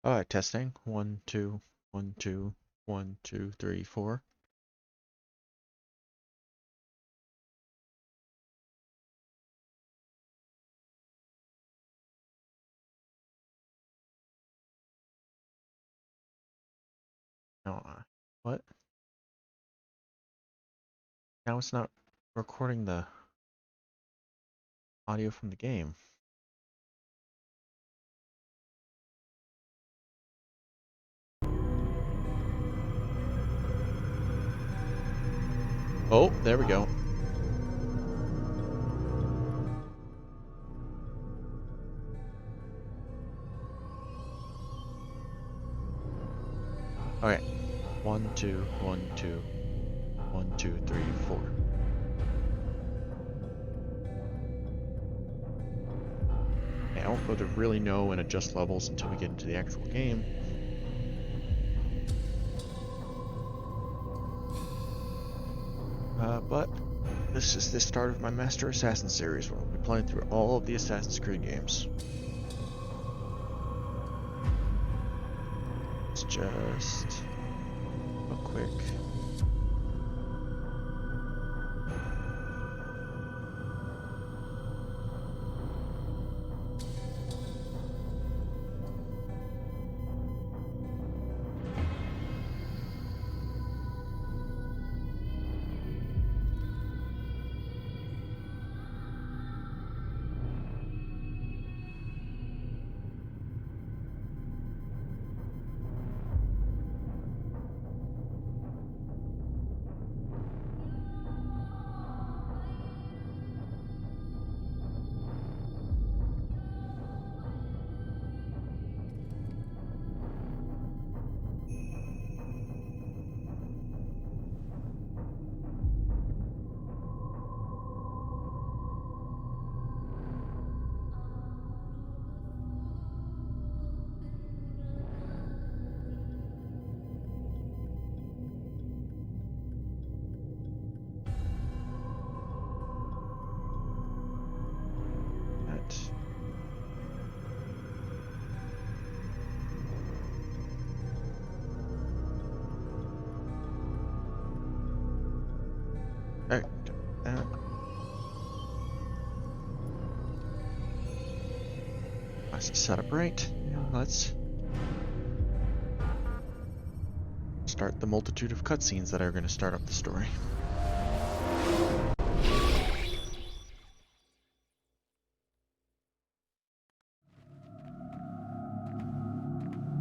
All right, testing. 1, 2, 1, 2, 1, 2, 3, 4. No, what? Now it's not recording the audio from the game. Oh, there we go. Okay. 1, 2, 1, 2, 1, 2, 3, 4. Okay, I won't go to really know and adjust levels until we get into the actual game. But this is the start of my Master Assassin series, where I'll be playing through all of the Assassin's Creed games. It's just a quick. Alright, let's set up right, and let's start the multitude of cutscenes that are going to start up the story.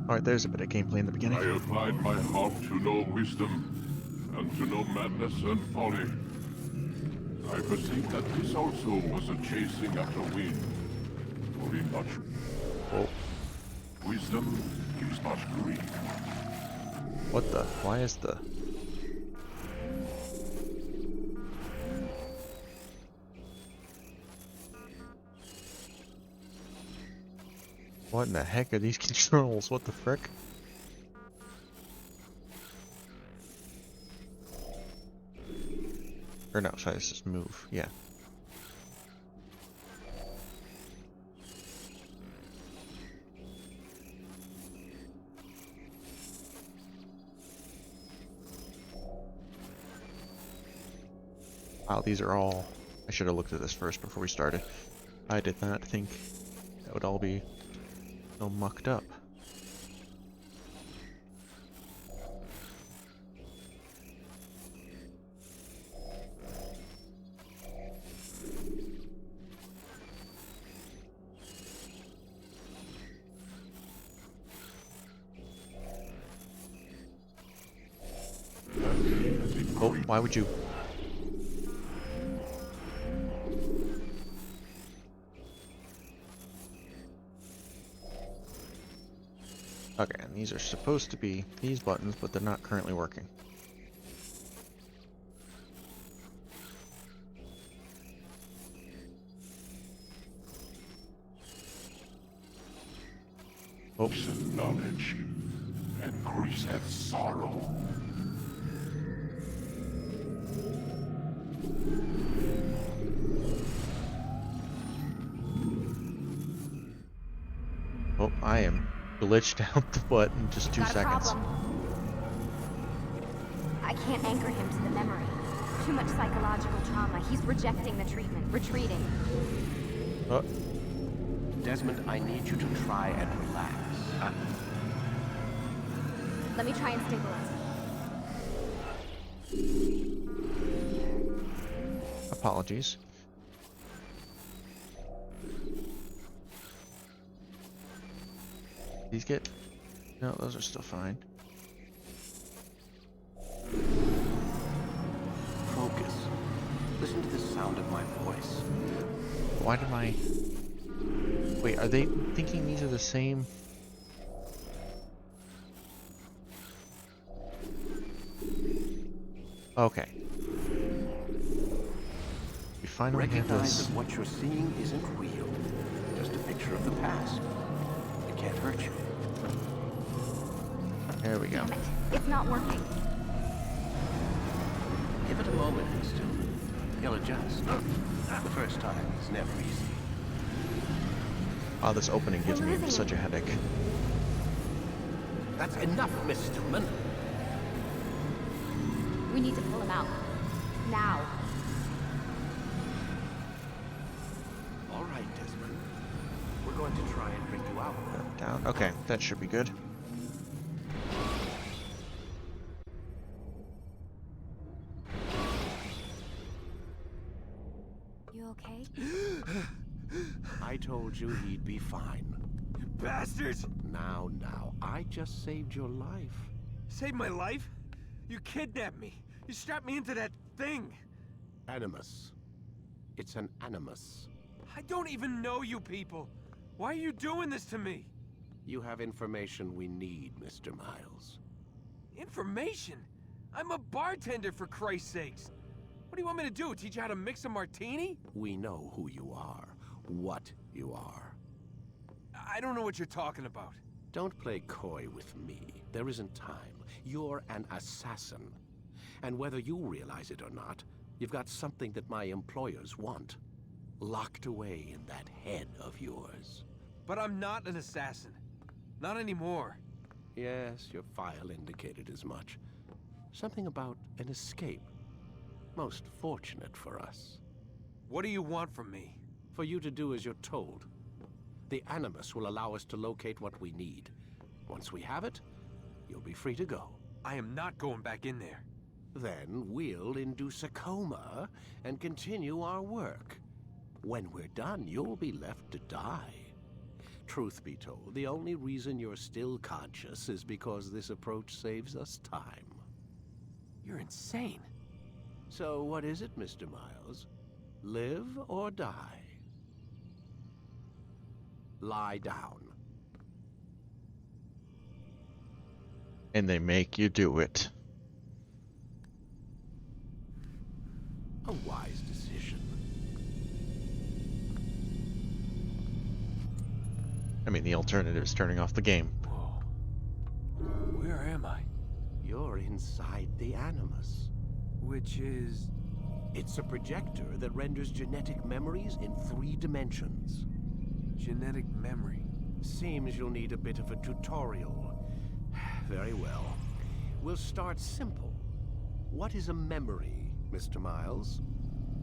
Alright, there's a bit of gameplay in the beginning. I applied my heart to know wisdom, and to know madness and folly. I perceive that this also was a chasing after wind, for in much wisdom is much grief. What the? Why is the... What in the heck are these controls? What the frick? Or no, sorry, this is move, yeah. Wow, these are all... I should have looked at this first before we started. I did not think that would all be so mucked up. Oh, why would you... Okay, and these are supposed to be these buttons, but they're not currently working. Oops. Knowledge and griefeth sorrow. Oh, I am glitched out the button in just 2 Got a seconds. problem. I can't anchor him to the memory. Too much psychological trauma. He's rejecting the treatment, retreating. Oh, Desmond, I need you to try and relax. Let me try and stabilize him. apologies. These get... No, those are still fine. Focus. Listen to the sound of my voice. Why did my... Wait, are they thinking these are the same? Okay. We finally have Recognize this. that what you're seeing isn't real. Just a picture of the past. It can't hurt you. There we go. Damn it. It's not working. Give it a moment, Winston. He'll adjust. The first time is never easy. Oh, this opening gives me such a headache. That's enough, Miss Stillman. We need to pull him out. Now. All right, Desmond. We're going to try and bring you out. Down. Okay, that should be good. You okay? I told you he'd be fine. You bastards! Now, I just saved your life. Saved my life? You kidnapped me. You strapped me into that thing. Animus. It's an animus. I don't even know you people. Why are you doing this to me? You have information we need, Mr. Miles. Information? I'm a bartender, for Christ's sakes. What do you want me to do? Teach you how to mix a martini? We know who you are, what you are. I don't know what you're talking about. Don't play coy with me. There isn't time. You're an assassin. And whether you realize it or not, you've got something that my employers want. Locked away in that head of yours. But I'm not an assassin. Not anymore. Yes, your file indicated as much. Something about an escape. Most fortunate for us. What do you want from me? For you to do as you're told. The Animus will allow us to locate what we need. Once we have it, you'll be free to go. I am not going back in there. Then we'll induce a coma and continue our work. When we're done, you'll be left to die. Truth be told, the only reason you're still conscious is because this approach saves us time. You're insane. So what is it, Mr. Miles? Live or die? Lie down. And they make you do it. A wise decision. I mean, the alternative is turning off the game. Whoa. Where am I? You're inside the Animus. Which is... It's a projector that renders genetic memories in 3 dimensions. genetic memory. Seems you'll need a bit of a tutorial. Very well. We'll start simple. What is a memory, Mr. Miles?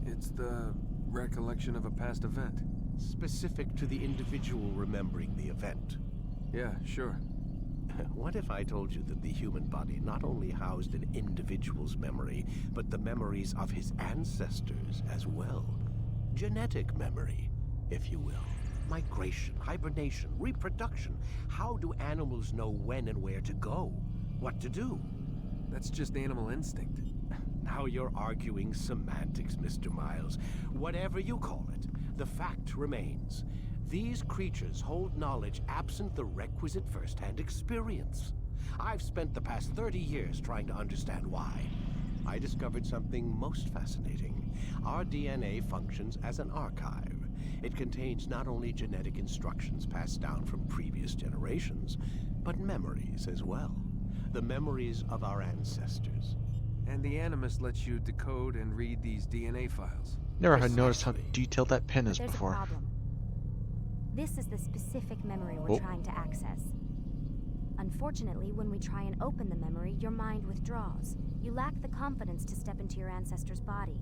It's the recollection of a past event. Specific to the individual remembering the event. Yeah, sure. What if I told you that the human body not only housed an individual's memory, but the memories of his ancestors as well? Genetic memory, if you will. Migration, hibernation, reproduction. How do animals know when and where to go? What to do? That's just animal instinct. Now you're arguing semantics, Mr. Miles. Whatever you call it, the fact remains. These creatures hold knowledge absent the requisite first-hand experience. I've spent the past 30 years trying to understand why. I discovered something most fascinating. Our DNA functions as an archive. It contains not only genetic instructions passed down from previous generations, but memories as well. The memories of our ancestors. And the Animus lets you decode and read these DNA files. Never had noticed how Precisely. detailed that pen is There's before. a problem. This is the specific memory we're trying to access. Unfortunately, when we try and open the memory, your mind withdraws. You lack the confidence to step into your ancestor's body.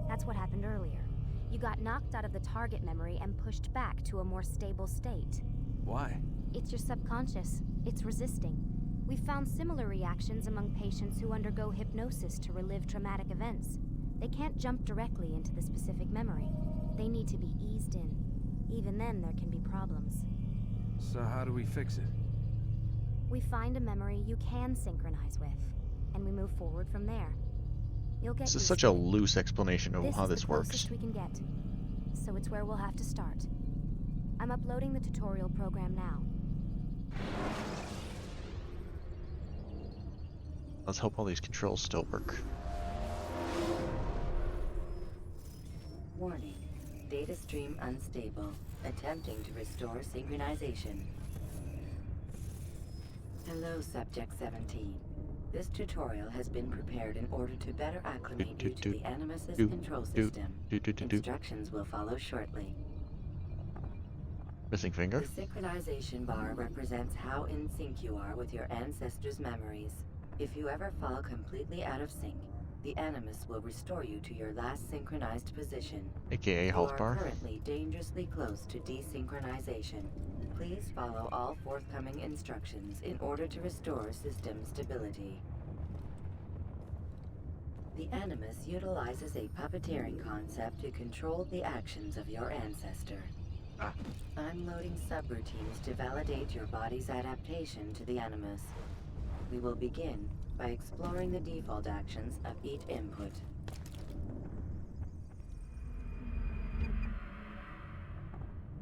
That's what happened earlier. You got knocked out of the target memory and pushed back to a more stable state. Why? It's your subconscious. It's resisting. We've found similar reactions among patients who undergo hypnosis to relive traumatic events. They can't jump directly into the specific memory. They need to be eased in. Even then, there can be problems. So how do we fix it? We find a memory you can synchronize with, and we move forward from there. You'll get This is used such to a it. loose explanation of how is this the works. closest we can get. So it's where we'll have to start. I'm uploading the tutorial program now. Let's hope all these controls still work. Warning. Data stream unstable. Attempting to restore synchronization. Hello, Subject 17. This tutorial has been prepared in order to better acclimate you to the Animus's control system. Instructions will follow shortly. Missing finger? The synchronization bar represents how in sync you are with your ancestors' memories. If you ever fall completely out of sync, the Animus will restore you to your last synchronized position. AKA health bar. You are currently dangerously close to desynchronization. Please follow all forthcoming instructions in order to restore system stability. The Animus utilizes a puppeteering concept to control the actions of your ancestor. I'm loading subroutines to validate your body's adaptation to the Animus. We will begin by exploring the default actions of each input.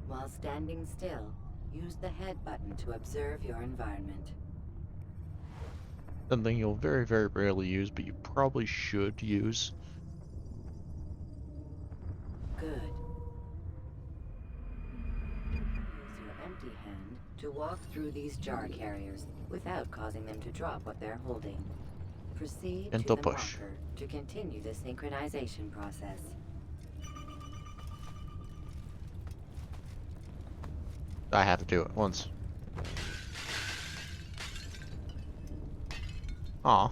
While standing still, use the head button to observe your environment. Something you'll very, very rarely use, but you probably should use. Good. Use your empty hand to walk through these jar carriers without causing them to drop what they're holding. Proceed to Gentle the push. marker to continue the synchronization process. I have to do it once. Aw.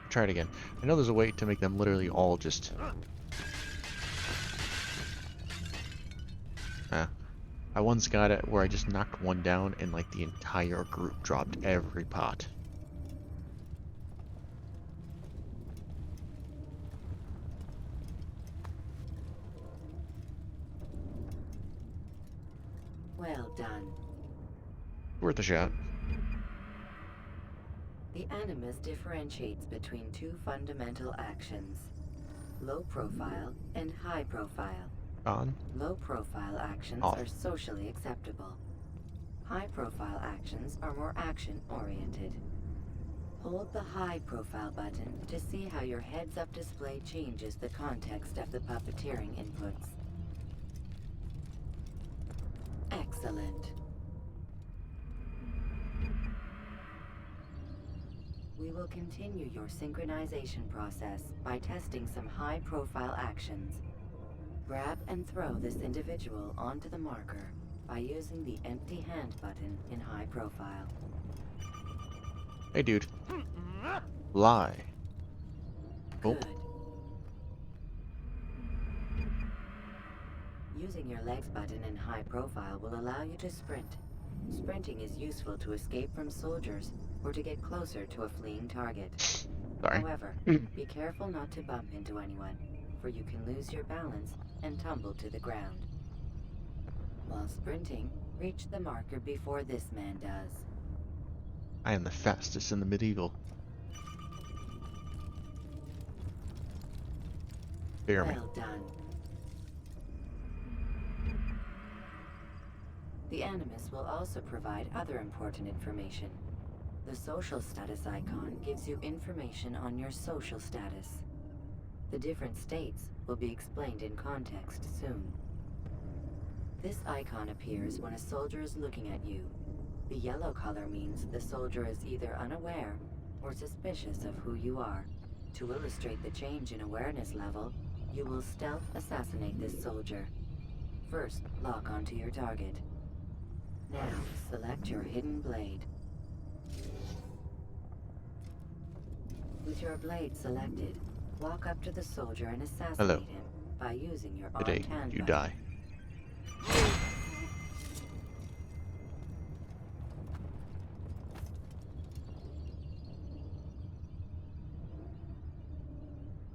Try it again. I know there's a way to make them literally all just... I once got it where I just knocked one down and like the entire group dropped every pot. Well done. Worth a shot. The Animus differentiates between two fundamental actions: low profile and high profile. On. Low profile actions Off. are socially acceptable. High profile actions are more action oriented. Hold the high profile button to see how your heads up display changes the context of the puppeteering inputs. Excellent. We will continue your synchronization process by testing some high-profile actions. Grab and throw this individual onto the marker by using the empty hand button in high profile. Hey, dude. Lie. Oh. Good. Using your legs button in high profile will allow you to sprint. Sprinting is useful to escape from soldiers or to get closer to a fleeing target. Sorry. However, be careful not to bump into anyone, for you can lose your balance and tumble to the ground. While sprinting, reach the marker before this man does. I am the fastest in the medieval. Bear me. Well done. The Animus will also provide other important information. The social status icon gives you information on your social status. The different states will be explained in context soon. This icon appears when a soldier is looking at you. The yellow color means the soldier is either unaware or suspicious of who you are. To illustrate the change in awareness level, you will stealth assassinate this soldier. First, lock onto your target. Now, select your hidden blade. With your blade selected, walk up to the soldier and assassinate Hello. him by using your armed Today, hand you button. die.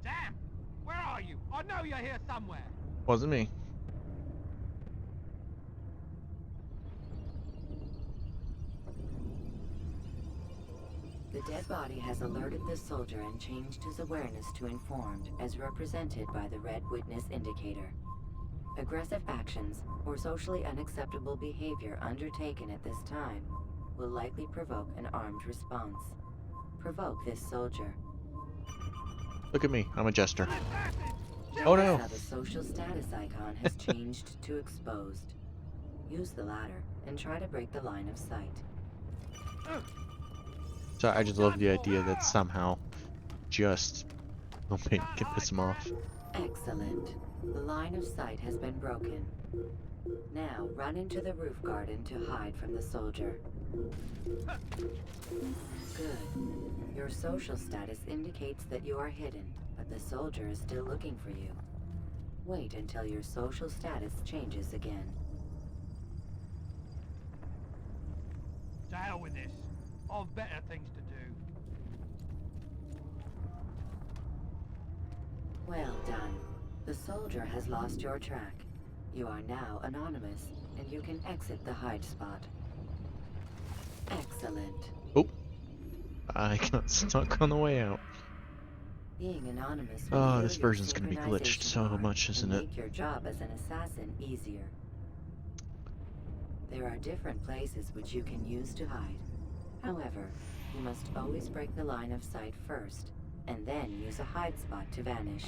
Damn! Where are you? I know you're here somewhere. Wasn't me. The dead body has alerted the soldier and changed his awareness to informed, as represented by the red witness indicator. Aggressive actions or socially unacceptable behavior undertaken at this time will likely provoke an armed response. Provoke this soldier. Look at me. I'm a jester. Oh no! Now the social status icon has changed to exposed. Use the ladder and try to break the line of sight. So I just love the idea that somehow just nobody can piss him off. Excellent. The line of sight has been broken. Now run into the roof garden to hide from the soldier. Good. Your social status indicates that you are hidden, but the soldier is still looking for you. Wait until your social status changes again. To hell with this. I've better things to do. Well done. The soldier has lost your track. You are now anonymous, and you can exit the hide spot. Excellent. Oh! I got stuck on the way out. Being anonymous will Oh, heal this your version's gonna be glitched synchronization so bar much, isn't and it? make your job as an assassin easier. There are different places which you can use to hide. However, you must always break the line of sight first, and then use a hide spot to vanish.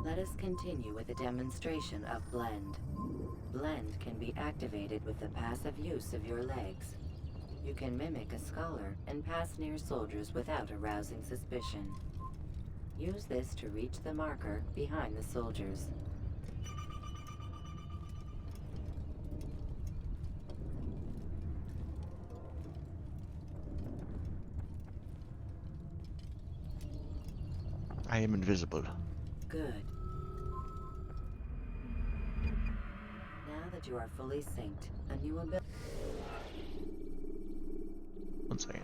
Let us continue with a demonstration of Blend. Blend can be activated with the passive use of your legs. You can mimic a scholar and pass near soldiers without arousing suspicion. Use this to reach the marker behind the soldiers. I am invisible. Good. Now that you are fully synced, a new ability. 1 second.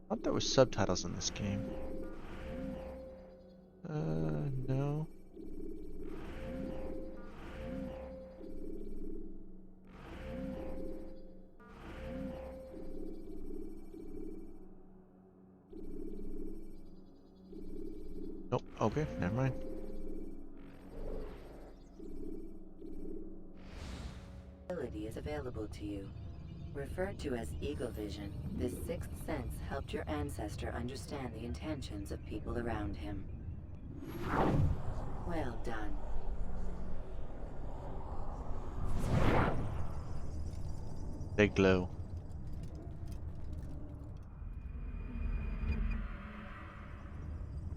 I thought there was subtitles in this game. No. Nope. Okay, never mind. Is available to you. Referred to as Eagle Vision, this sixth sense helped your ancestor understand the intentions of people around him. Well done. They glow.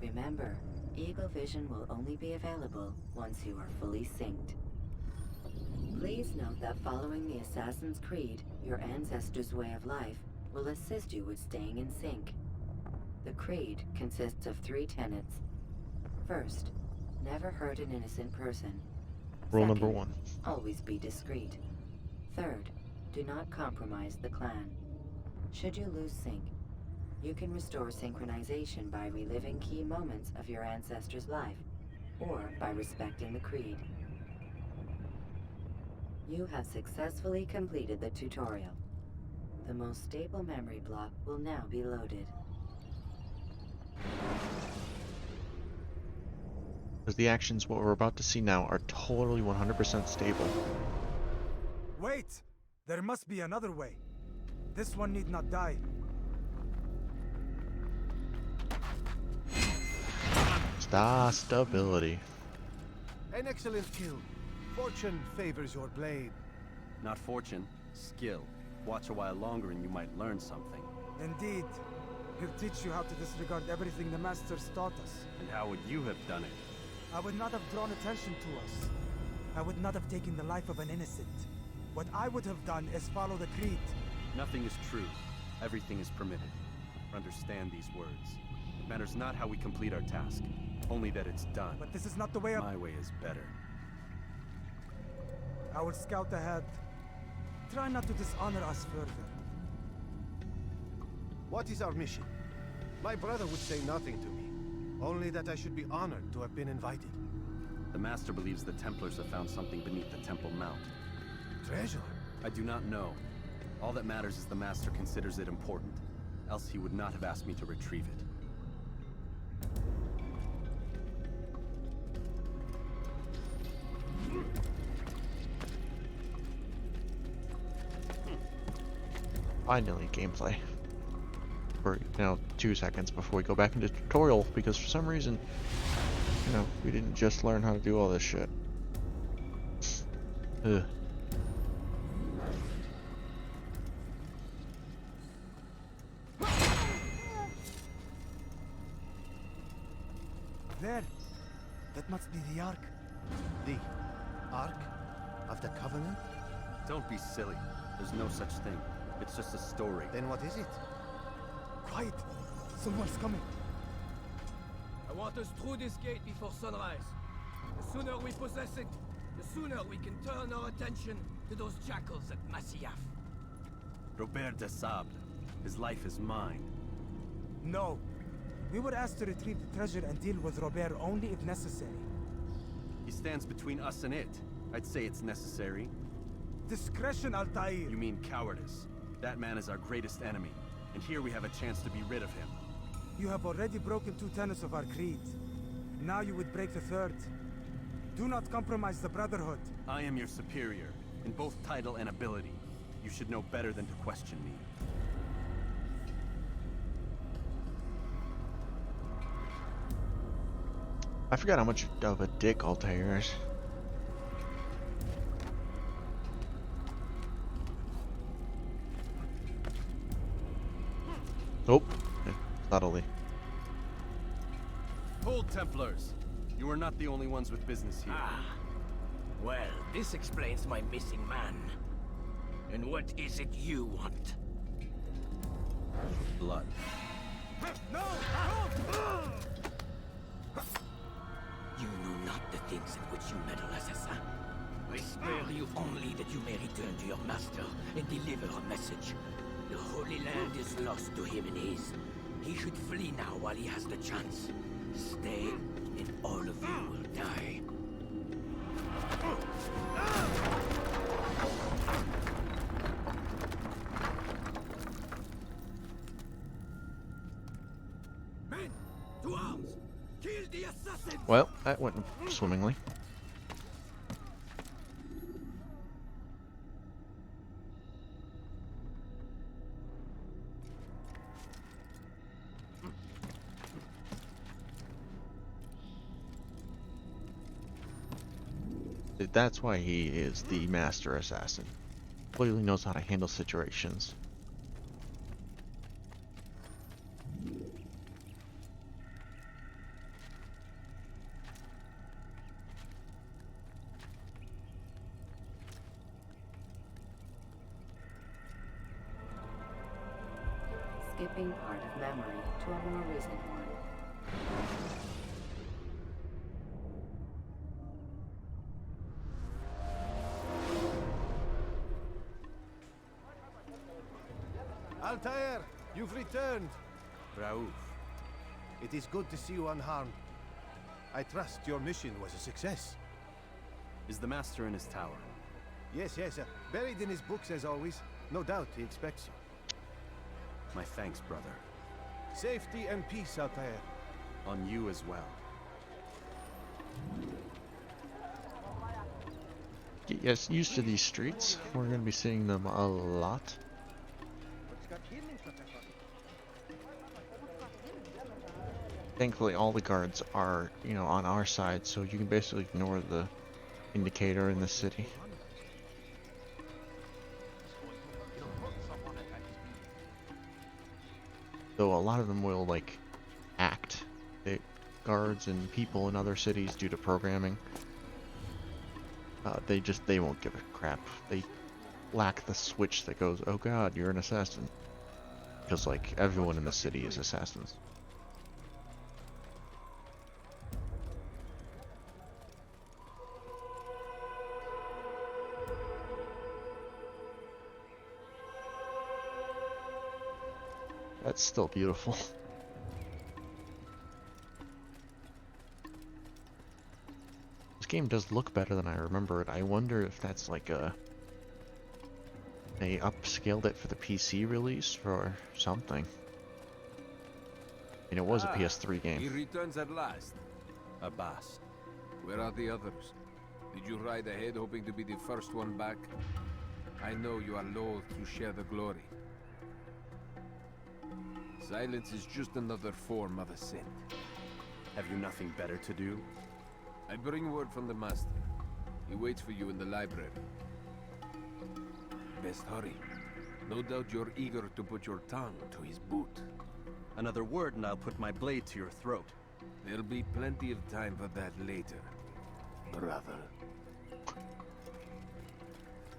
Remember, Eagle Vision will only be available once you are fully synced. Please note that following the Assassin's Creed, your ancestors' way of life, will assist you with staying in sync. The Creed consists of 3 tenets. First, never hurt an innocent person. Rule number Second, 1. always be discreet. Third, do not compromise the clan. Should you lose sync, you can restore synchronization by reliving key moments of your ancestor's life, or by respecting the Creed. You have successfully completed the tutorial. The most stable memory block will now be loaded. Because the actions, what we're about to see now, are totally 100% stable. Wait! There must be another way. This one need not die. Stability. An excellent kill. Fortune favors your blade. Not fortune, skill. Watch a while longer and you might learn something. Indeed. He'll teach you how to disregard everything the Masters taught us. And how would you have done it? I would not have drawn attention to us. I would not have taken the life of an innocent. What I would have done is follow the creed. Nothing is true. Everything is permitted. Understand these words. It matters not how we complete our task, only that it's done. But this is not the way of... My way is better. I will scout ahead. Try not to dishonor us further. What is our mission? My brother would say nothing to me. Only that I should be honored to have been invited. The Master believes the Templars have found something beneath the Temple Mount. Treasure? I do not know. All that matters is the Master considers it important. Else he would not have asked me to retrieve it. Finally, gameplay. For, 2 seconds before we go back into tutorial, because for some reason, we didn't just learn how to do all this shit. Ugh. There! That must be the Ark. The Ark of the Covenant? Don't be silly. There's no such thing. It's just a story. Then what is it? Quiet! Someone's coming. I want us through this gate before sunrise. The sooner we possess it, the sooner we can turn our attention to those jackals at Masyaf. Robert de Sable. His life is mine. No. We were asked to retrieve the treasure and deal with Robert only if necessary. He stands between us and it. I'd say it's necessary. Discretion, Altair! You mean cowardice. That man is our greatest enemy, and here we have a chance to be rid of him. You have already broken 2 tenets of our creed. Now you would break the 3rd. Do not compromise the Brotherhood. I am your superior, in both title and ability. You should know better than to question me. I forgot how much of a dick Altair is. Nope. Subtly. Hold, Templars! You are not the only ones with business here. Ah. Well, this explains my missing man. And what is it you want? Blood. No! You know not the things in which you meddle, assassin. I spare you only that you may return to your master and deliver a message. The Holy Land is lost to him and his. He should flee now while he has the chance. Stay, and all of you will die. Men, to arms! Kill the assassin! Well, that went swimmingly. That's why he is the master assassin. Clearly knows how to handle situations. Skipping part of memory to a more recent one. Altair, you've returned. Raouf. It is good to see you unharmed. I trust your mission was a success. Is the Master in his tower? Yes, buried in his books as always. No doubt he expects you. My thanks, brother. Safety and peace, Altair. On you as well. Get used to these streets. We're going to be seeing them a lot. Thankfully, all the guards are, you know, on our side, so you can basically ignore the indicator in the city. Though a lot of them will, like, act. Guards and people in other cities, due to programming, they won't give a crap. They lack the switch that goes, oh god, you're an assassin. Because, like, everyone in the city is assassins. That's still beautiful. This game does look better than I remember it. I wonder if that's like they upscaled it for the PC release or something. I mean, it was a PS3 He game. returns at last. Abbas. Where are the others? Did you ride ahead hoping to be the first one back? I know you are loath to share the glory. Silence is just another form of assent. Have you nothing better to do? I bring word from the master. He waits for you in the library. Best hurry. No doubt you're eager to put your tongue to his boot. Another word and I'll put my blade to your throat. There'll be plenty of time for that later, brother.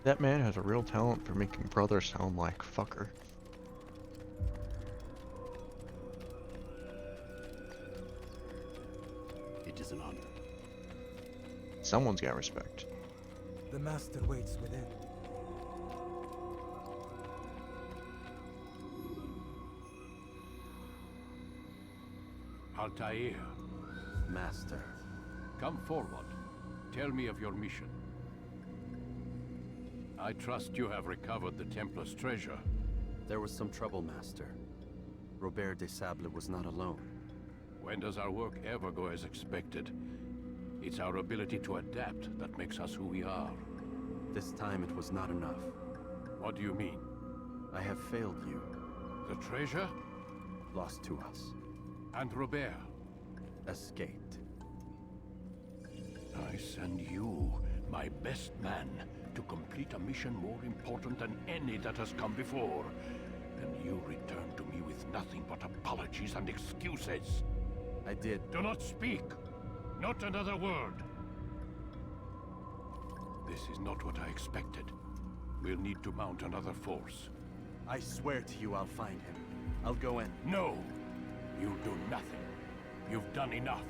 That man has a real talent for making brother sound like fucker. It is an honor. Someone's got respect. The master waits within. Altair, Master. come forward. Tell me of your mission. I trust you have recovered the Templar's treasure. There was some trouble, Master. Robert de Sable was not alone. When does our work ever go as expected? It's our ability to adapt that makes us who we are. This time it was not enough. What do you mean? I have failed you. The treasure? Lost to us. And Robert? Escaped. I send you, my best man, to complete a mission more important than any that has come before. And you return to me with nothing but apologies and excuses. I did. Do not speak! Not another word! This is not what I expected. We'll need to mount another force. I swear to you I'll find him. I'll go in. No! You'll do nothing. You've done enough.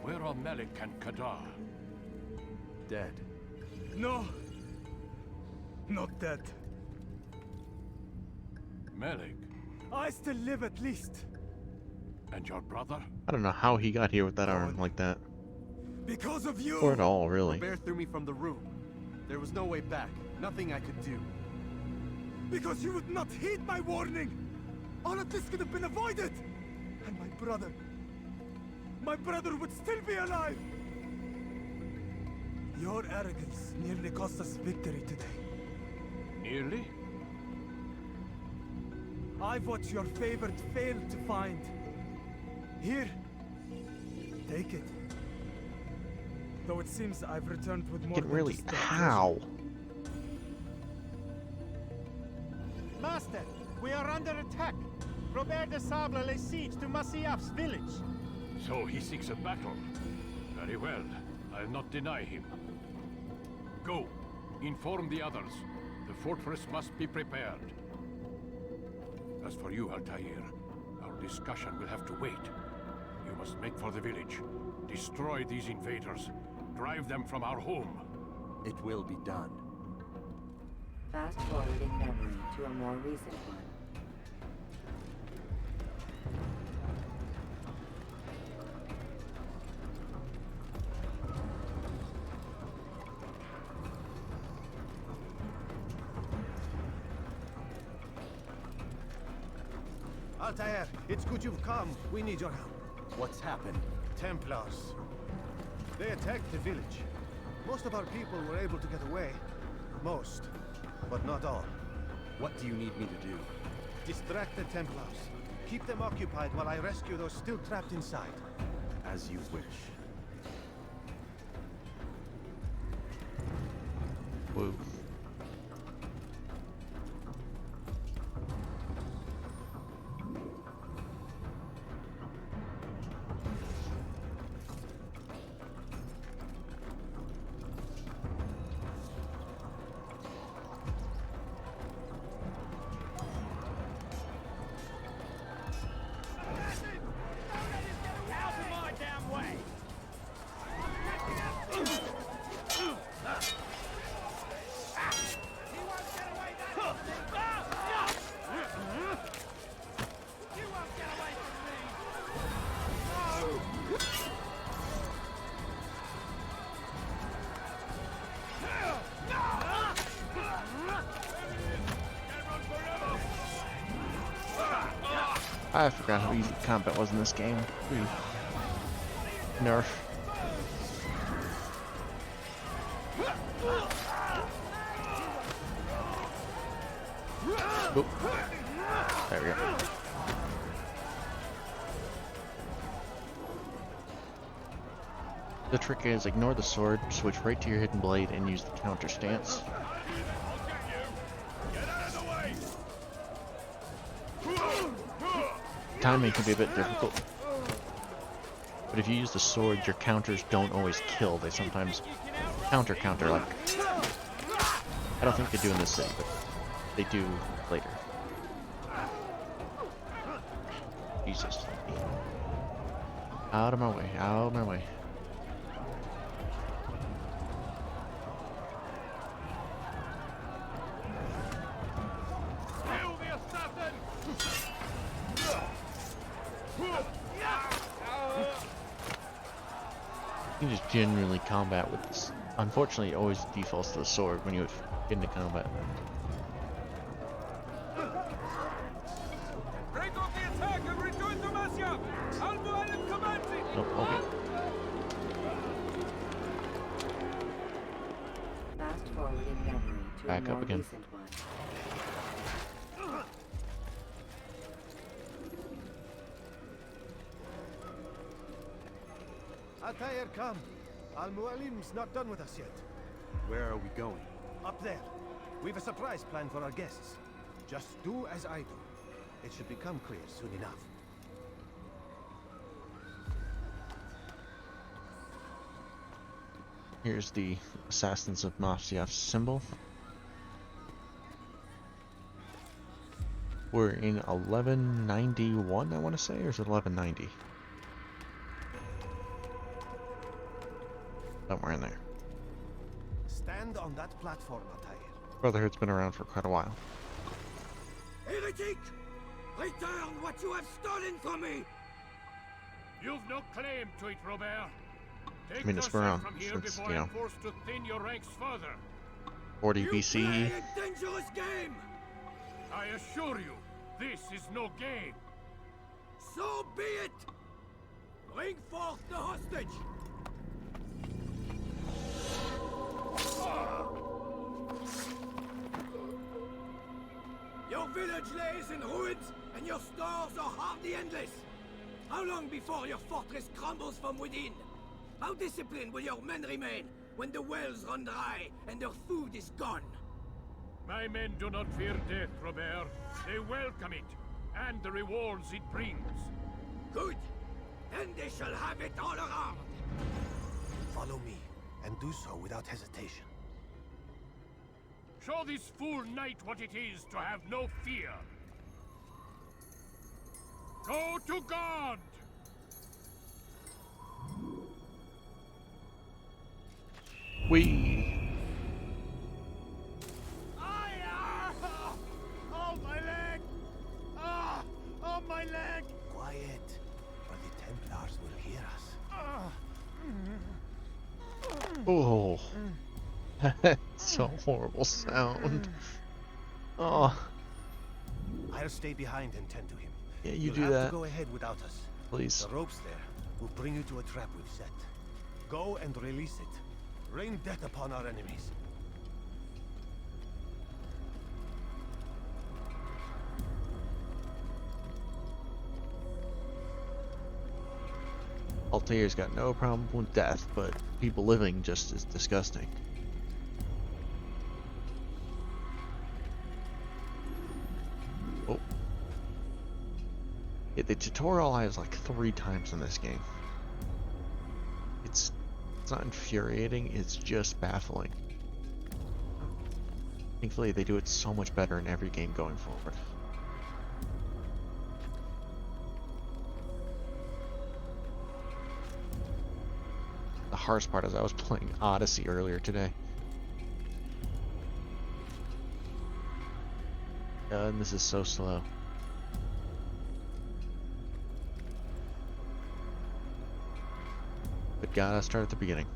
Where are Malik and Kadar? Dead. No! Not dead. Malik? I still live at least. And your brother? I don't know how he got here with that arm like that. Because of you! Or at all, really. Robert threw me from the room. There was no way back. Nothing I could do. Because you would not heed my warning! All of this could have been avoided! And my brother would still be alive! Your arrogance nearly cost us victory today. Nearly? I've what your favored failed to find. Here, take it. Though it seems I've returned with more It than really, just that how? Master, we are under attack. Robert de Sable lays siege to Masyaf's village. So he seeks a battle. Very well. I'll not deny him. Go. Inform the others. The fortress must be prepared. As for you, Altair, our discussion will have to wait. You must make for the village. Destroy these invaders. Drive them from our home. It will be done. Fast forwarding memory to a more recent one. Altair, it's good you've come. We need your help. What's happened? Templars. They attacked the village. Most of our people were able to get away. Most, but not all. What do you need me to do? Distract the Templars. Keep them occupied while I rescue those still trapped inside. As you wish. Whoa. Out of my damn way! I forgot how easy combat was in this game. Nerf. Oop. There we go. The trick is ignore the sword, switch right to your hidden blade, and use the counter stance. Timing can be a bit difficult, but if you use the sword, your counters don't always kill. They sometimes counter, like, I don't think they do in this city, but they do later. Jesus. Out of my way, out of my way. You can just generally combat with this. Unfortunately, it always defaults to the sword when you get into combat. Break off the attack and return to Masya! Al-Mu'alim commands it! Oh, okay. Fast forwarding memory to Back a more up again. recent one. Altair, come. Al-Mu'alim's not done with us yet. Where are we going? Up there. We've a surprise plan for our guests. Just do as I do. It should become clear soon enough. Here's the Assassins of Mafia symbol. We're in 1191, I want to say, or is it 1190? Somewhere in there. Stand on that platform, Altair. Brotherhood's been around for quite a while. Heretic! Return what you have stolen from me! You've no claim to it, Robert. Take I mean, it's been yourself around from here since, before you know, I'm forced to thin your ranks further. 40 You BCE. play a dangerous game! I assure you, this is no game. So be it! Bring forth the hostage! Your village lays in ruins, and your stores are hardly endless. How long before your fortress crumbles from within? How disciplined will your men remain when the wells run dry and their food is gone? My men do not fear death, Robert. They welcome it, and the rewards it brings. Good. Then they shall have it all around. Follow me, and do so without hesitation. Show this fool knight what it is to have no fear. Go to God! We. Oh, my leg! Ah! Oh, my leg! Quiet, or the Templars will hear us. Oh. That's a horrible sound. Oh. I'll stay behind and tend to him. Yeah, you You'll do have that. to go ahead without us. Please. The ropes there will bring you to a trap we've set. Go and release it. Rain death upon our enemies. Altair's got no problem with death, but people living just is disgusting. Oh. Yeah, the tutorial I was like 3 times in this game. It's not infuriating, it's just baffling. Thankfully, they do it so much better in every game going forward. The hardest part is I was playing Odyssey earlier today. And this is so slow. But gotta start at the beginning.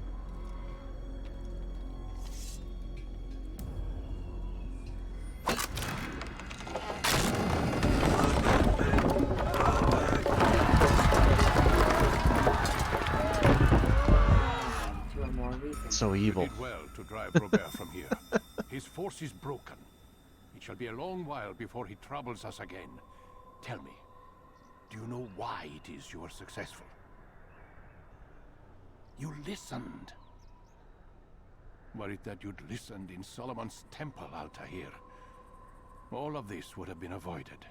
So evil. You did well to drive Robert from here. His force is broken. It shall be a long while before he troubles us again. Tell me, do you know why it is you are successful? You listened. Were it that you'd listened in Solomon's temple, Altair, all of this would have been avoided.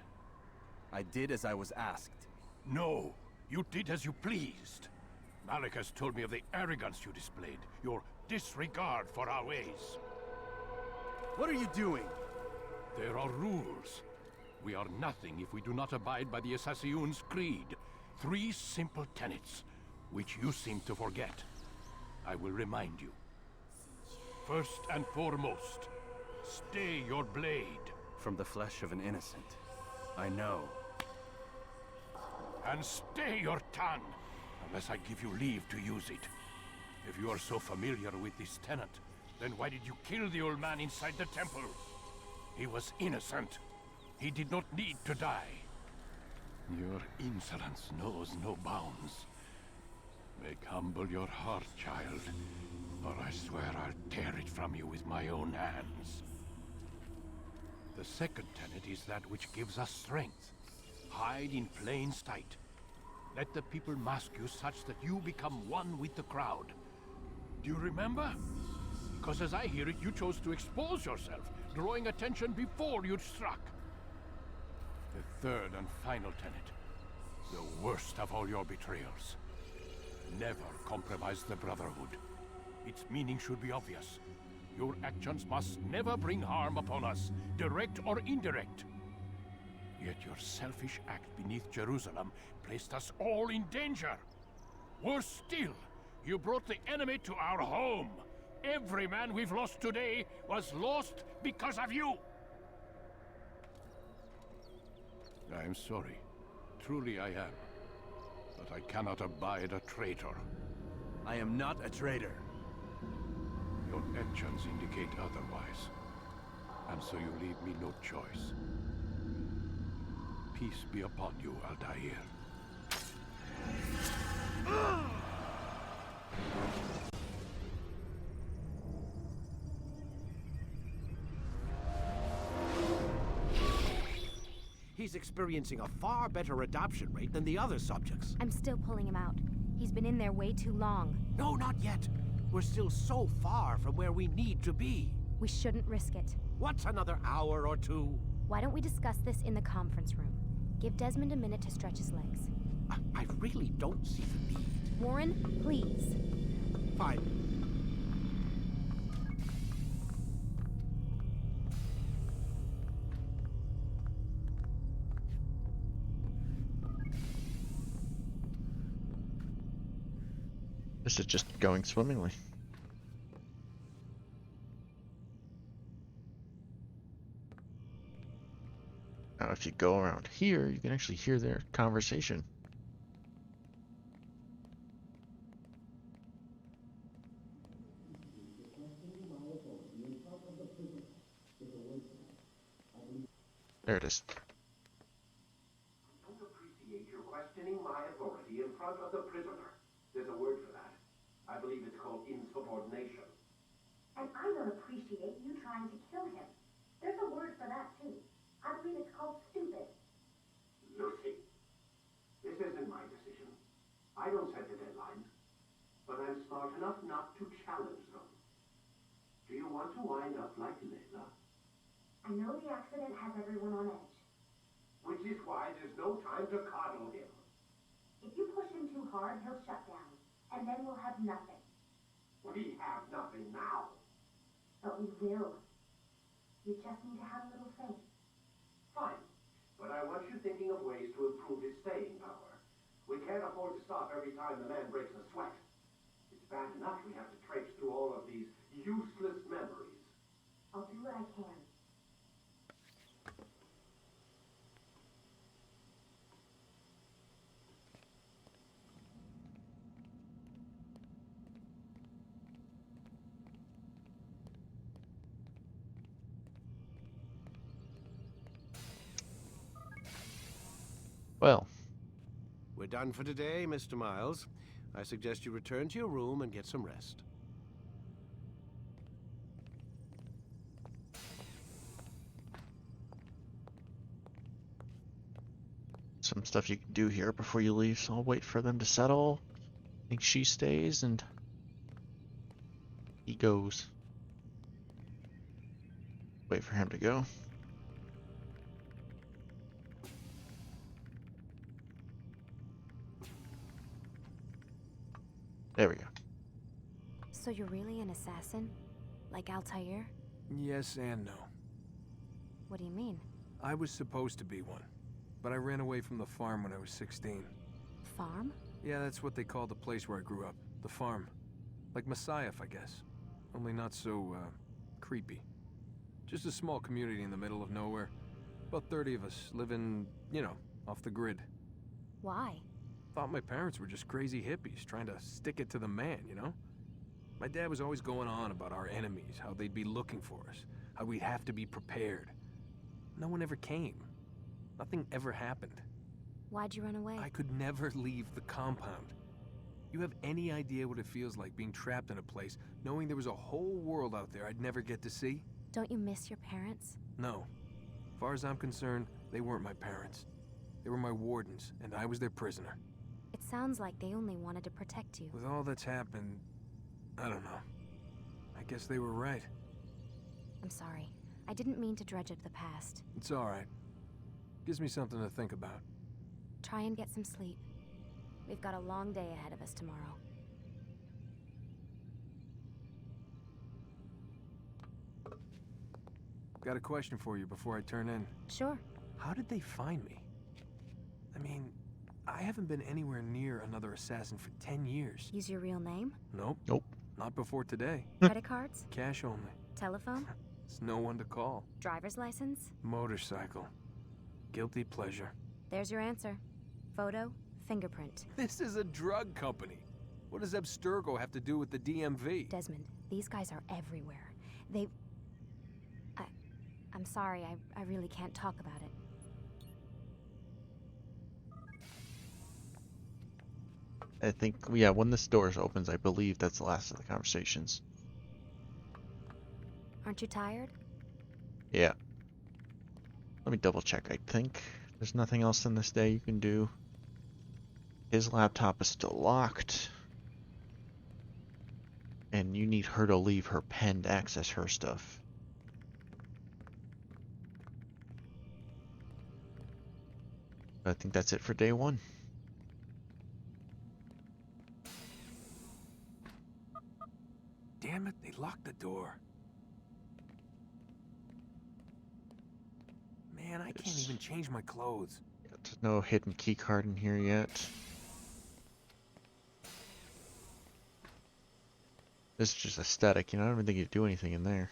I did as I was asked. No, you did as you pleased. Malik has told me of the arrogance you displayed, your disregard for our ways. What are you doing? There are rules. We are nothing if we do not abide by the Assassin's creed. 3 simple tenets, which you seem to forget. I will remind you. First and foremost, stay your blade. From the flesh of an innocent. I know. And stay your tongue, unless I give you leave to use it. If you are so familiar with this tenet, then why did you kill the old man inside the temple? He was innocent. He did not need to die. Your insolence knows no bounds. Make humble your heart, child, or I swear I'll tear it from you with my own hands. The second tenet is that which gives us strength. Hide in plain sight. Let the people mask you such that you become one with the crowd. Do you remember? Because as I hear it, you chose to expose yourself, drawing attention before you'd struck. The third and final tenet. The worst of all your betrayals. Never compromise the Brotherhood. Its meaning should be obvious. Your actions must never bring harm upon us, direct or indirect. Yet your selfish act beneath Jerusalem placed us all in danger. Worse still, you brought the enemy to our home. Every man we've lost today was lost because of you. I am sorry. Truly I am. But I cannot abide a traitor. I am not a traitor. Your actions indicate otherwise. And so you leave me no choice. Peace be upon you, Altair. He's experiencing a far better adoption rate than the other subjects. I'm still pulling him out. He's been in there way too long. No, not yet. We're still so far from where we need to be. We shouldn't risk it. What's another hour or 2? Why don't we discuss this in the conference room? Give Desmond a minute to stretch his legs. I really don't see the need. Warren, please. Fine. This is just going swimmingly. Now if you go around here, you can actually hear their conversation. There it is. I don't appreciate your questioning my authority in front of the prisoner. There's a word for that. I believe it's called insubordination. And I don't appreciate you trying to kill him. There's a word for that, too. I believe it's called stupid. Lucy, this isn't my decision. I don't set the deadline. smart enough not to challenge them. Do you want to wind up like Layla? I know the accident has everyone on edge. Which is why there's no time to coddle him. If you push him too hard, he'll shut down. And then we'll have nothing. We have nothing now. But we will. You just need to have a little faith. Fine. But I want you thinking of ways to improve his staying power. We can't afford to stop every time the man breaks a sweat. It's bad enough we have to traipse through all of these useless memories. I'll do what I can. Well. We're done for today, Mr. Miles. I suggest you return to your room and get some rest. Some stuff you can do here before you leave, so I'll wait for them to settle. I think she stays and he goes. Wait for him to go. There we go. So you're really an assassin? Like Altair? Yes and no. What do you mean? I was supposed to be one, but I ran away from the farm when I was 16. Farm? Yeah, that's what they call the place where I grew up. The farm. Like Messiah, I guess. Only not so, creepy. Just a small community in the middle of nowhere. About 30 of us living, you know, off the grid. Why? Thought my parents were just crazy hippies trying to stick it to the man, you know? My dad was always going on about our enemies, how they'd be looking for us, how we'd have to be prepared. No one ever came. Nothing ever happened. Why'd you run away? I could never leave the compound. You have any idea what it feels like being trapped in a place, knowing there was a whole world out there I'd never get to see? Don't you miss your parents? No. As far as I'm concerned, they weren't my parents. They were my wardens, and I was their prisoner. It sounds like they only wanted to protect you. With all that's happened, I don't know. I guess they were right. I'm sorry. I didn't mean to dredge up the past. It's all right. Gives me something to think about. Try and get some sleep. We've got a long day ahead of us tomorrow. Got a question for you before I turn in. Sure. How did they find me? I mean, I haven't been anywhere near another assassin for 10 years. Use your real name? Nope. Nope. Not before today. Credit cards? Cash only. Telephone? There's no one to call. Driver's license? Motorcycle. Guilty pleasure. There's your answer. Photo, fingerprint. This is a drug company. What does Abstergo have to do with the DMV? Desmond, these guys are everywhere. I'm sorry, I really can't talk about it. I think, yeah, when this door opens, I believe that's the last of the conversations. Aren't you tired? Yeah. Let me double check. I think there's nothing else in this day you can do. His laptop is still locked. And you need her to leave her pen to access her stuff. I think that's it for day one. Damn it, they locked the door. Man, I can't even change my clothes. There's no hidden key card in here yet. This is just aesthetic, you know, I don't even think you do anything in there.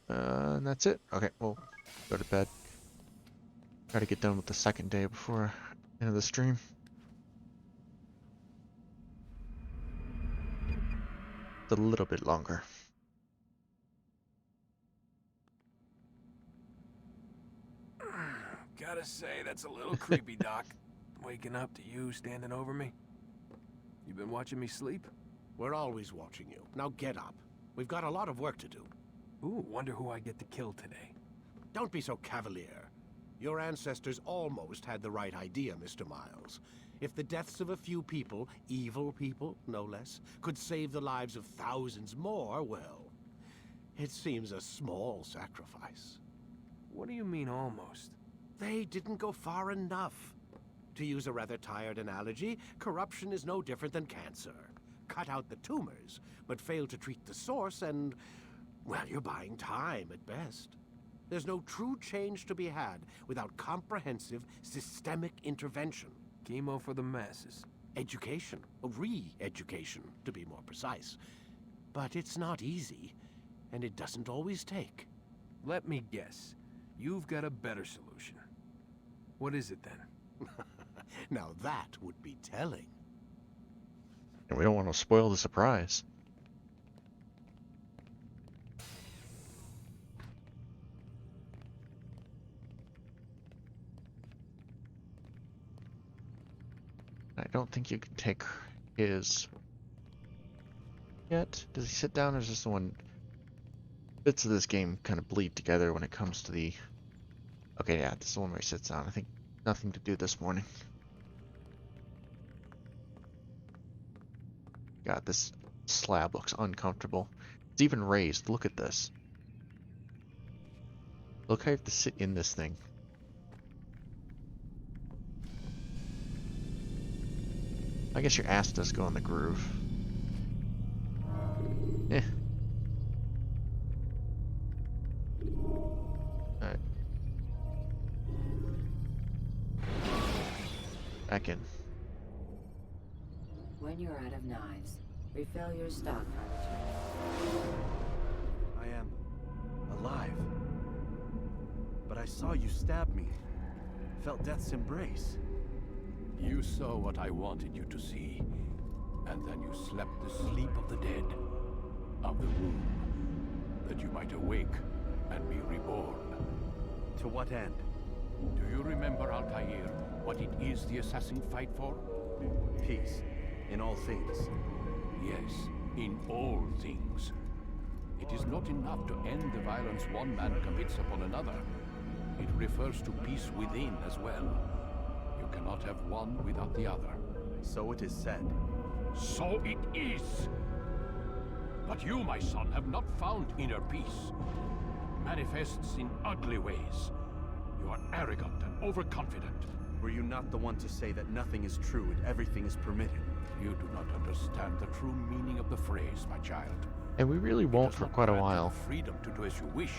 And that's it. Okay, we'll go to bed. Try to get done with the second day before end of the stream. It's a little bit longer. Gotta say, that's a little creepy, Doc. Waking up to you standing over me. You been watching me sleep? We're always watching you. Now get up. We've got a lot of work to do. Ooh, wonder who I get to kill today. Don't be so cavalier. Your ancestors almost had the right idea, Mr. Miles. If the deaths of a few people, evil people, no less, could save the lives of thousands more, well, it seems a small sacrifice. What do you mean, almost? They didn't go far enough. To use a rather tired analogy, corruption is no different than cancer. Cut out the tumors, but fail to treat the source and, well, you're buying time at best. There's no true change to be had without comprehensive, systemic intervention. Chemo for the masses. Education. Re-education, to be more precise. But it's not easy, and it doesn't always take. Let me guess. You've got a better solution. What is it then? Now that would be telling. And we don't want to spoil the surprise. I don't think you can take his yet. Does he sit down, or is this the one? Bits of this game kind of bleed together when it comes to the... Okay, yeah, this is the one where he sits down. I think nothing to do this morning. God, this slab looks uncomfortable. It's even raised. Look at this. Look, I have to sit in this thing. I guess your ass does go in the groove. Eh. Alright. Back in. When you're out of knives, refill your stock furniture. I am alive. But I saw you stab me. Felt death's embrace. You saw what I wanted you to see, and then you slept the sleep of the dead, of the womb, that you might awake and be reborn. To what end? Do you remember, Altair, what it is the assassins fight for? Peace, in all things. Yes, in all things. It is not enough to end the violence one man commits upon another. It refers to peace within as well. You cannot have one without the other. So it is said. So it is! But you, my son, have not found inner peace. Manifests in ugly ways. You are arrogant and overconfident. Were you not the one to say that nothing is true and everything is permitted? You do not understand the true meaning of the phrase, my child. And we really won't for quite a while. Freedom to do as you wish.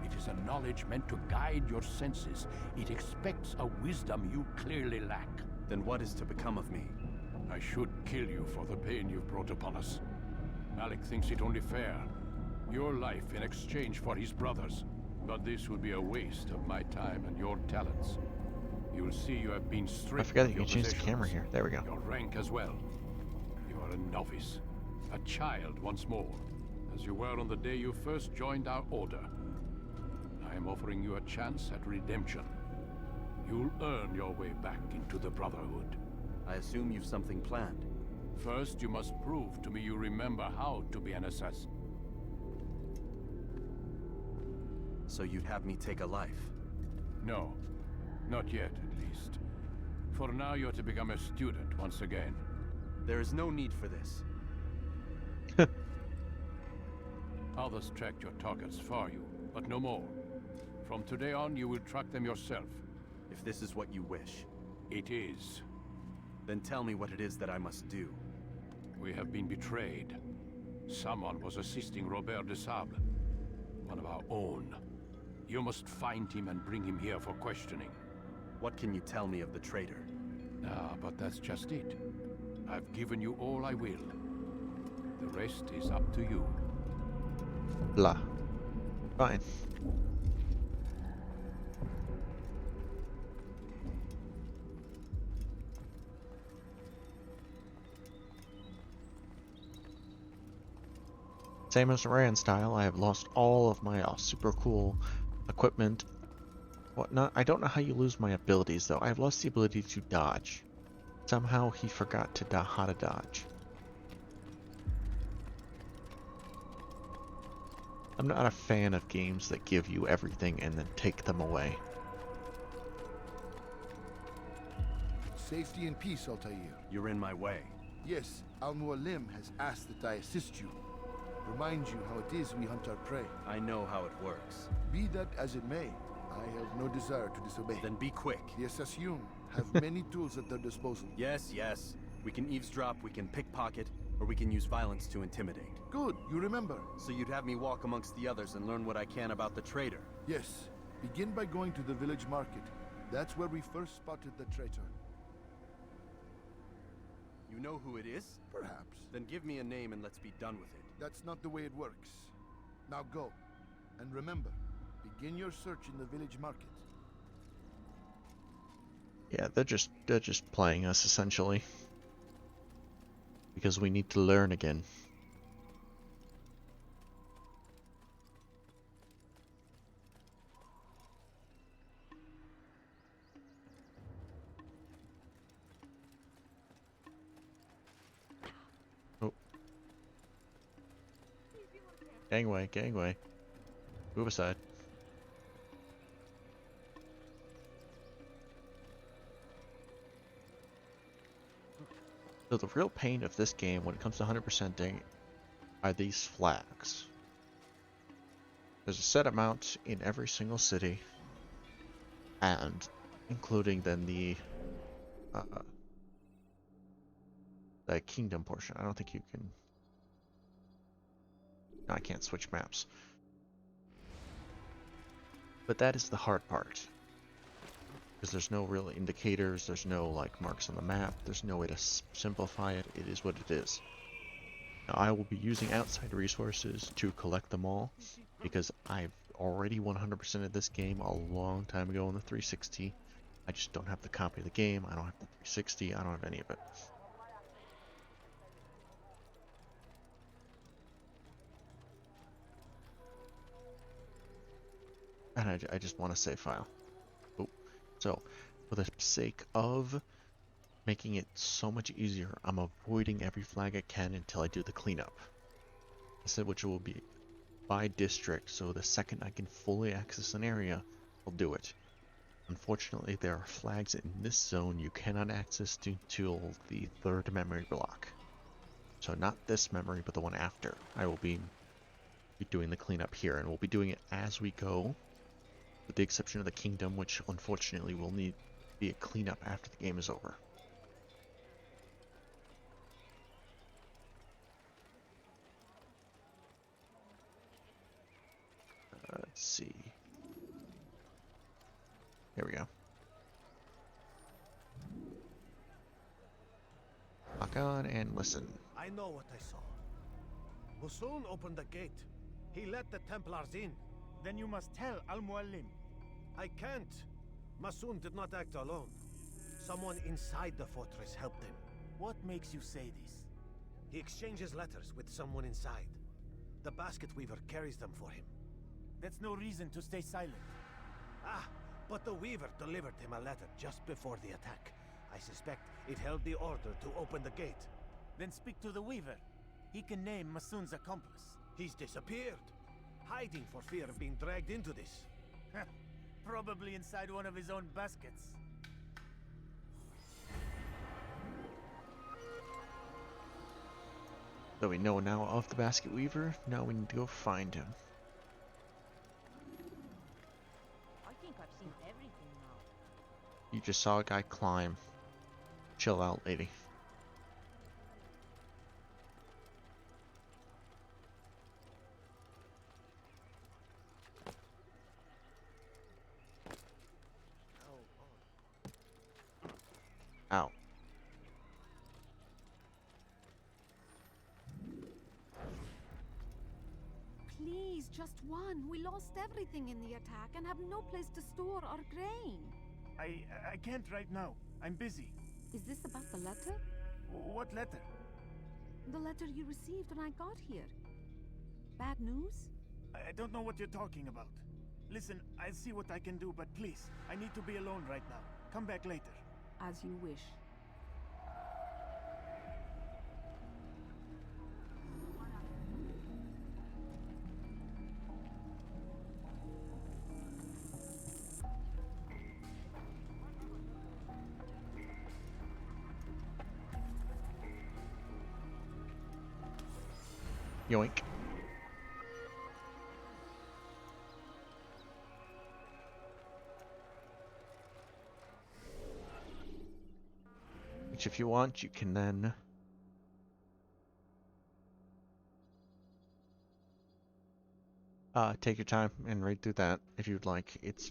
It is a knowledge meant to guide your senses. It expects a wisdom you clearly lack. Then what is to become of me? I should kill you for the pain you've brought upon us. Malik thinks it only fair. Your life in exchange for his brother's. But this would be a waste of my time and your talents. You'll see you have been stripped. I forgot that you of can change the camera here. There we go. Your rank as well. You are a novice. A child once more. As you were on the day you first joined our order. I am offering you a chance at redemption. You'll earn your way back into the Brotherhood. I assume you've something planned. First, you must prove to me you remember how to be an assassin. So you'd have me take a life? No. Not yet, at least. For now, you're to become a student once again. There is no need for this. Others tracked your targets for you, but no more. From today on, you will track them yourself. If this is what you wish. It is. Then tell me what it is that I must do. We have been betrayed. Someone was assisting Robert de Sable, one of our own. You must find him and bring him here for questioning. What can you tell me of the traitor? Ah, but that's just it. I've given you all I will. The rest is up to you. Blah. Fine. Same as Ryan style, I have lost all of my super cool equipment. Whatnot. I don't know how you lose my abilities though. I've lost the ability to dodge. Somehow he forgot to how to dodge. I'm not a fan of games that give you everything and then take them away. Safety and peace, Altair. You're in my way. Yes, Al-Mualim has asked that I assist you. Remind you how it is we hunt our prey. I know how it works. Be that as it may, I have no desire to disobey. Then be quick. The Assassin have many tools at their disposal. Yes, yes. We can eavesdrop, we can pickpocket, or we can use violence to intimidate. Good, you remember. So you'd have me walk amongst the others and learn what I can about the traitor? Yes. Begin by going to the village market. That's where we first spotted the traitor. You know who it is? Perhaps. Then give me a name and let's be done with it. That's not the way it works. Now go. And remember, begin your search in the village market. Yeah, they're just playing us essentially. Because we need to learn again. Oh. Gangway, gangway. Move aside. So the real pain of this game when it comes to 100%ing are these flags. There's a set amount in every single city, and including then the kingdom portion. I don't think you can. No, I can't switch maps. But that is the hard part. Because there's no real indicators, there's no like marks on the map, there's no way to simplify it. It is what it is. Now I will be using outside resources to collect them all, because I've already 100% of this game a long time ago on the 360. I just don't have the copy of the game, I don't have the 360, I don't have any of it. And I just want to save file. Oh. So, for the sake of making it so much easier, I'm avoiding every flag I can until I do the cleanup. I said which will be by district, so the second I can fully access an area, I'll do it. Unfortunately, there are flags in this zone you cannot access until the third memory block. So not this memory, but the one after. I will be doing the cleanup here, and we'll be doing it as we go. With the exception of the kingdom, which unfortunately will need to be a cleanup after the game is over. Let's see. Here we go. Lock on and listen. I know what I saw. Musoon opened the gate. He let the Templars in. Then you must tell Al-Mualim. I can't. Masoon did not act alone. Someone inside the fortress helped him. What makes you say this? He exchanges letters with someone inside. The basket weaver carries them for him. That's no reason to stay silent. Ah, but the weaver delivered him a letter just before the attack. I suspect it held the order to open the gate. Then speak to the weaver. He can name Masoon's accomplice. He's disappeared. Hiding for fear of being dragged into this. Probably inside one of his own baskets. So we know now of the basket weaver, now we need to go find him. I think I've seen everything now. You just saw a guy climb. Chill out, lady. Ow. Please, just one. We lost everything in the attack and have no place to store our grain. I can't right now. I'm busy. Is this about the letter? What letter? The letter you received when I got here. Bad news? I don't know what you're talking about. Listen, I'll see what I can do, but please, I need to be alone right now. Come back later. As you wish. Yoink. Which if you want, you can then take your time and read through that if you'd like. It's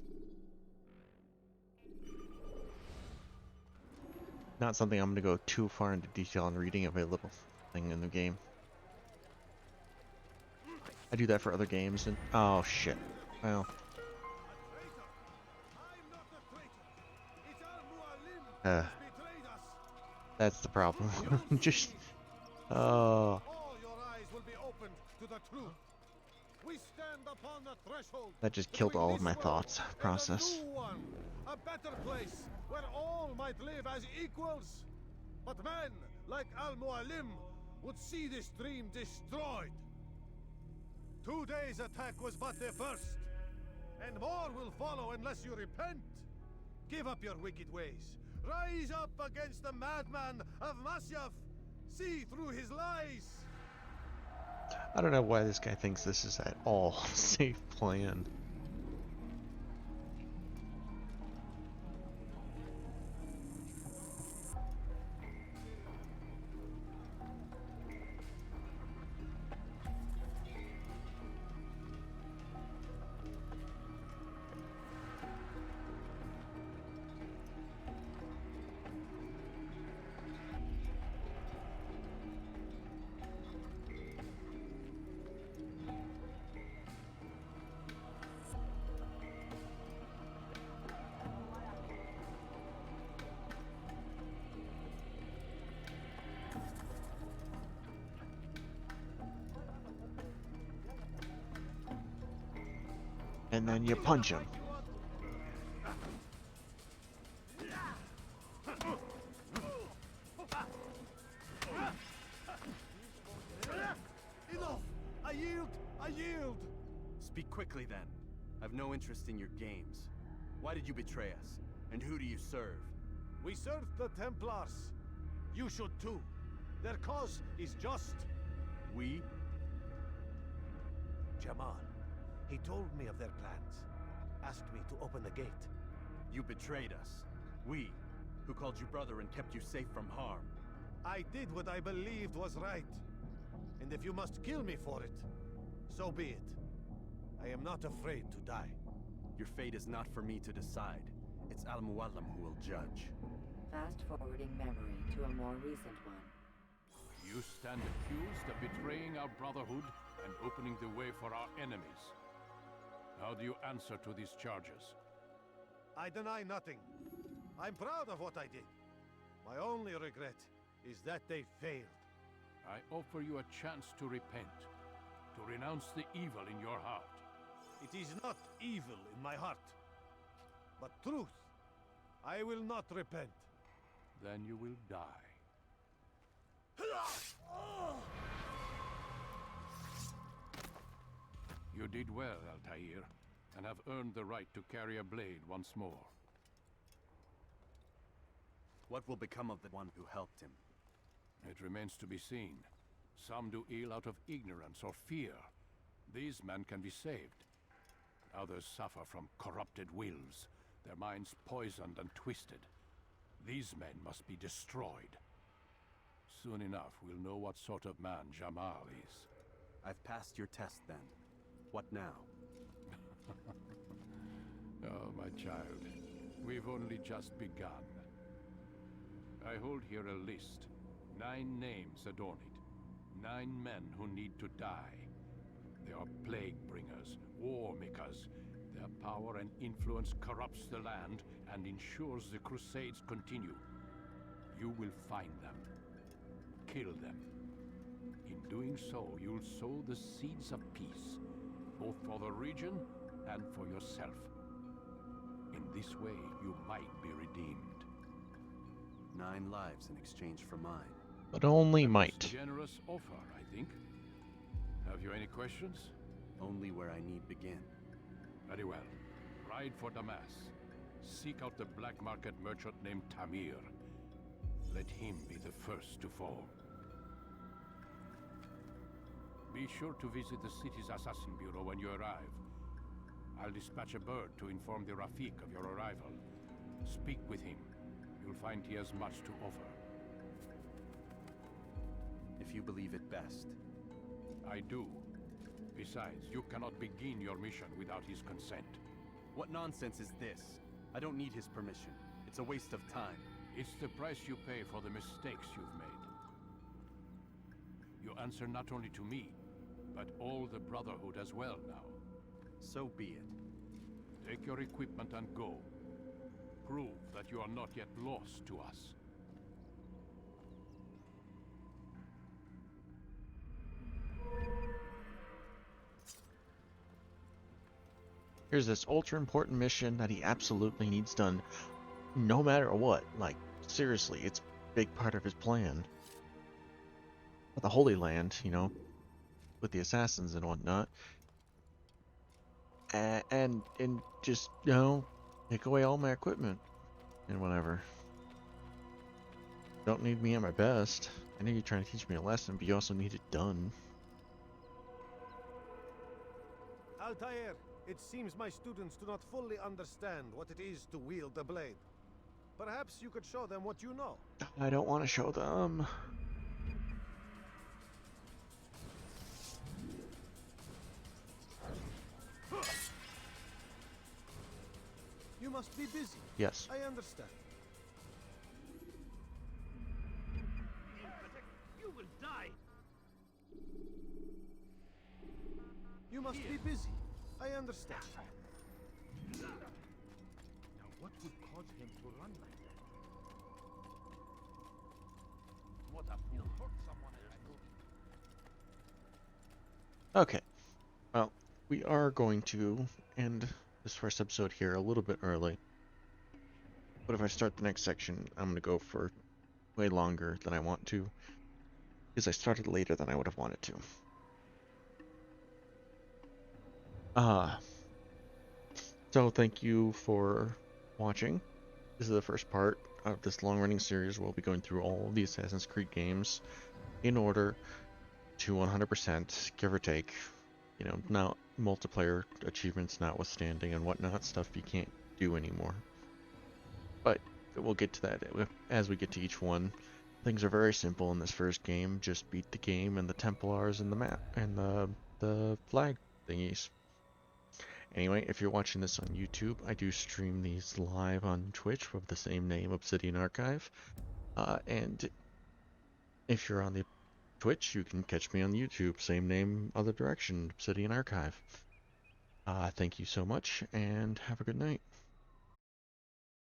not something I'm going to go too far into detail on reading every little thing in the game. I do that for other games and... Oh, shit. Well... that's the problem. Just... Oh... That just killed all of my thoughts process. A better place where all might live as equals. But men like Al-Mualim would see this dream destroyed. Today's attack was but the first, and more will follow unless you repent. Give up your wicked ways. Rise up against the madman of Masyaf. See through his lies. I don't know why this guy thinks this is at all a safe plan. And then you punch him. Enough! I yield! I yield! Speak quickly then. I've no interest in your games. Why did you betray us? And who do you serve? We serve the Templars. You should too. Their cause is just. We? Jamal. He told me of their plans. Asked me to open the gate. You betrayed us. We, who called you brother and kept you safe from harm. I did what I believed was right. And if you must kill me for it, so be it. I am not afraid to die. Your fate is not for me to decide. It's Al-Mualim who will judge. Fast-forwarding memory to a more recent one. You stand accused of betraying our brotherhood and opening the way for our enemies. How do you answer to these charges? I deny nothing. I'm proud of what I did. My only regret is that they failed. I offer you a chance to repent, to renounce the evil in your heart. It is not evil in my heart, but truth. I will not repent. Then you will die. You did well, Altair, and have earned the right to carry a blade once more. What will become of the one who helped him? It remains to be seen. Some do ill out of ignorance or fear. These men can be saved. Others suffer from corrupted wills, their minds poisoned and twisted. These men must be destroyed. Soon enough, we'll know what sort of man Jamal is. I've passed your test then. What now? Oh, my child. We've only just begun. I hold here a list. 9 names adorn it. 9 men who need to die. They are plague bringers, war makers. Their power and influence corrupts the land and ensures the crusades continue. You will find them. Kill them. In doing so, you'll sow the seeds of peace, both for the region and for yourself. In this way, you might be redeemed. 9 lives in exchange for mine. But only might. Generous offer, I think. Have you any questions? Only where I need begin. Very well. Ride for Damas. Seek out the black market merchant named Tamir. Let him be the first to fall. Be sure to visit the city's assassin bureau when you arrive. I'll dispatch a bird to inform the Rafik of your arrival. Speak with him. You'll find he has much to offer. If you believe it best. I do. Besides, you cannot begin your mission without his consent. What nonsense is this? I don't need his permission. It's a waste of time. It's the price you pay for the mistakes you've made. You answer not only to me, but all the Brotherhood as well now. So be it. Take your equipment and go. Prove that you are not yet lost to us. Here's this ultra important mission that he absolutely needs done no matter what. Like, seriously, it's a big part of his plan. The Holy Land, you know, with the assassins and whatnot. And just, you know, take away all my equipment and whatever. Don't need me at my best. I know you're trying to teach me a lesson, but you also need it done. Altair, it seems my students do not fully understand what it is to wield the blade. Perhaps you could show them what you know. I don't want to show them. You must be busy. Yes. I understand. You will die. You must be busy. I understand. Now, what would cause him to run like that? What a fool. Hurt someone Okay. Well, we are going to end this first episode here a little bit early. But if I start the next section, I'm going to go for way longer than I want to. Because I started later than I would have wanted to. So thank you for watching. This is the first part of this long-running series. We'll be going through all of the Assassin's Creed games in order to 100%, give or take. You know, now multiplayer achievements notwithstanding and whatnot, stuff you can't do anymore. But we'll get to that as we get to each one. Things are very simple in this first game. Just beat the game and the Templars and the map and the flag thingies. Anyway, if you're watching this on YouTube, I do stream these live on Twitch with the same name, Obsidian Archive. And if you're on the Twitch, you can catch me on YouTube, same name, other direction, Obsidian Archive. Thank you so much, and have a good night.